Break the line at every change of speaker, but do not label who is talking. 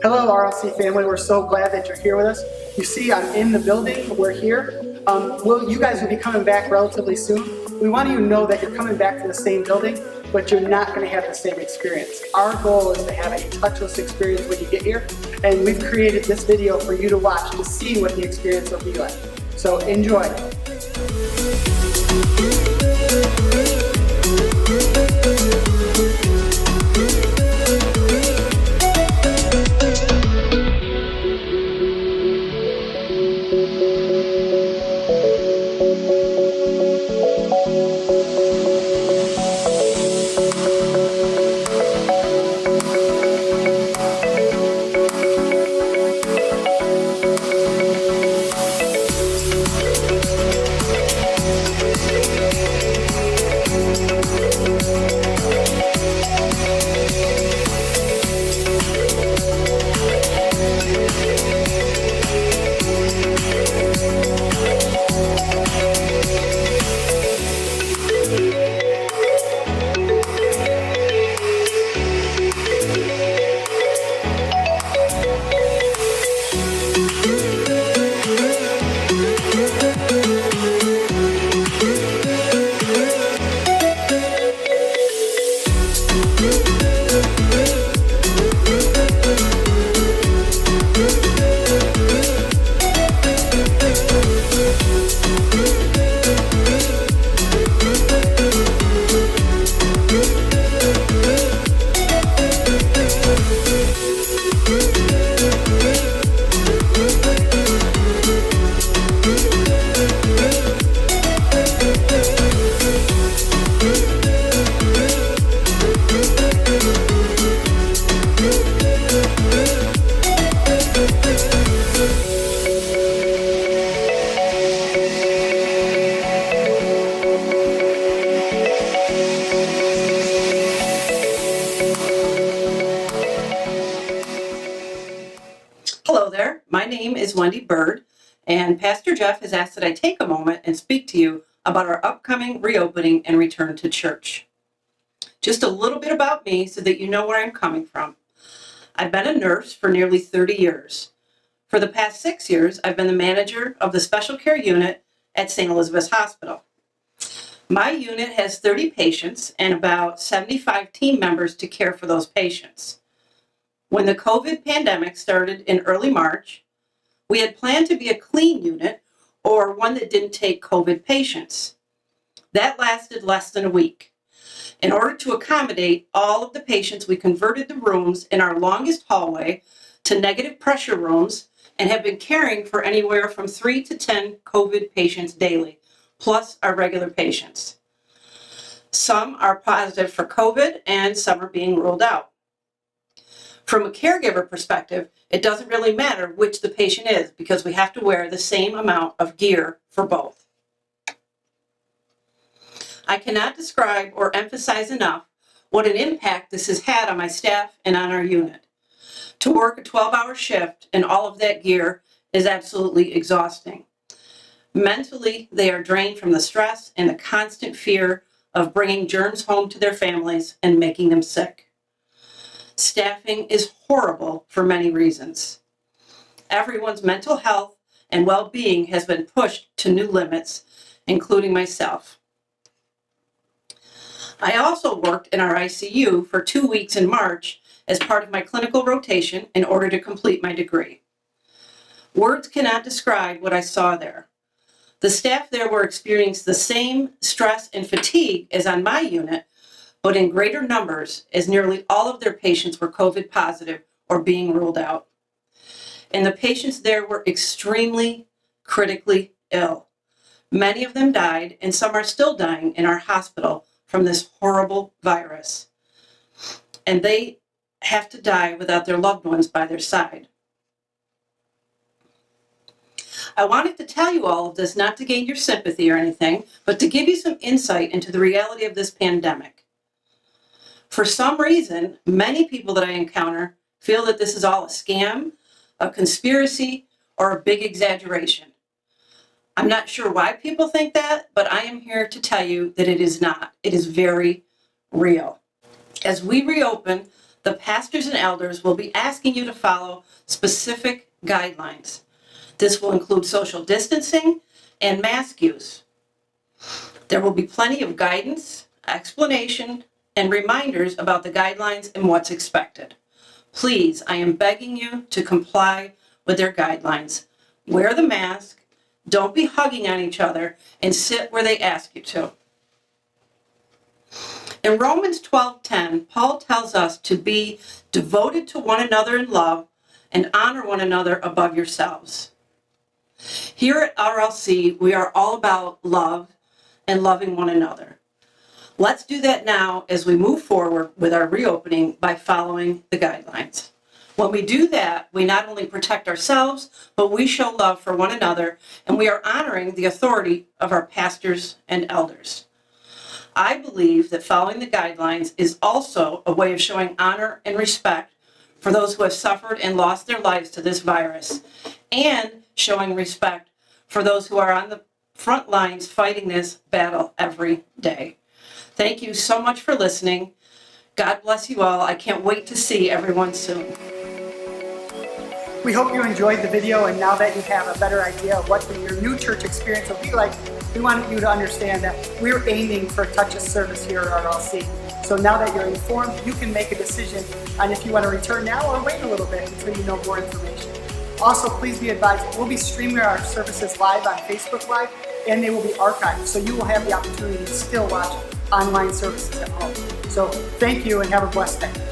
Hello, RLC family. We're so glad that you're here with us. You see, I'm in the building. We're here. You guys will be coming back relatively soon. We want you to know that you're coming back to the same building, but you're not going to have the same experience. Our goal is to have a touchless experience when you get here, and we've created this video for you to watch to see what the experience will be like. So enjoy.
Hello there, my name is Wendy Bird, and Pastor Jeff has asked that I take a moment and speak to you about our upcoming reopening and return to church. Just a little bit about me so that you know where I'm coming from. I've been a nurse for nearly 30 years. For the past 6 years, I've been the manager of the special care unit at St. Elizabeth's Hospital. My unit has 30 patients and about 75 team members to care for those patients. When the COVID pandemic started in early March, we had planned to be a clean unit or one that didn't take COVID patients. That lasted less than a week. In order to accommodate all of the patients, we converted the rooms in our longest hallway to negative pressure rooms and have been caring for anywhere from 3 to 10 COVID patients daily, plus our regular patients. Some are positive for COVID and some are being ruled out. From a caregiver perspective, it doesn't really matter which the patient is because we have to wear the same amount of gear for both. I cannot describe or emphasize enough what an impact this has had on my staff and on our unit. To work a 12-hour shift and all of that gear is absolutely exhausting. Mentally, they are drained from the stress and the constant fear of bringing germs home to their families and making them sick. Staffing is horrible for many reasons. Everyone's mental health and well-being has been pushed to new limits, including myself. I also worked in our ICU for 2 weeks in March as part of my clinical rotation in order to complete my degree. Words cannot describe what I saw there. The staff there were experiencing the same stress and fatigue as on my unit, but in greater numbers, as nearly all of their patients were COVID positive or being ruled out. And the patients there were extremely critically ill. Many of them died, and some are still dying in our hospital from this horrible virus. And they have to die without their loved ones by their side. I wanted to tell you all of this not to gain your sympathy or anything, but to give you some insight into the reality of this pandemic. For some reason, many people that I encounter feel that this is all a scam, a conspiracy, or a big exaggeration. I'm not sure why people think that, but I am here to tell you that it is not. It is very real. As we reopen, The pastors and elders will be asking you to follow specific guidelines. This will include social distancing and mask use. There will be plenty of guidance, explanation, and reminders about the guidelines and what's expected. Please, I am begging you to comply with their guidelines. Wear the mask, don't be hugging on each other, and sit where they ask you to. In Romans 12:10, Paul tells us to be devoted to one another in love and honor one another above yourselves. Here at RLC, we are all about love and loving one another. Let's do that now as we move forward with our reopening by following the guidelines. When we do that, we not only protect ourselves, but we show love for one another, and we are honoring the authority of our pastors and elders. I believe that following the guidelines is also a way of showing honor and respect for those who have suffered and lost their lives to this virus, and showing respect for those who are on the front lines fighting this battle every day. Thank you so much for listening. God bless you all. I can't wait to see everyone soon.
We hope you enjoyed the video, and now that you have a better idea of what your new church experience will be like, we want you to understand that we're aiming for touchless service here at RLC. So now that you're informed, you can make a decision on if you want to return now or wait a little bit until you know more information. Also, please be advised, we'll be streaming our services live on Facebook Live, and they will be archived, so you will have the opportunity to still watch online services at home. So thank you and have a blessed day.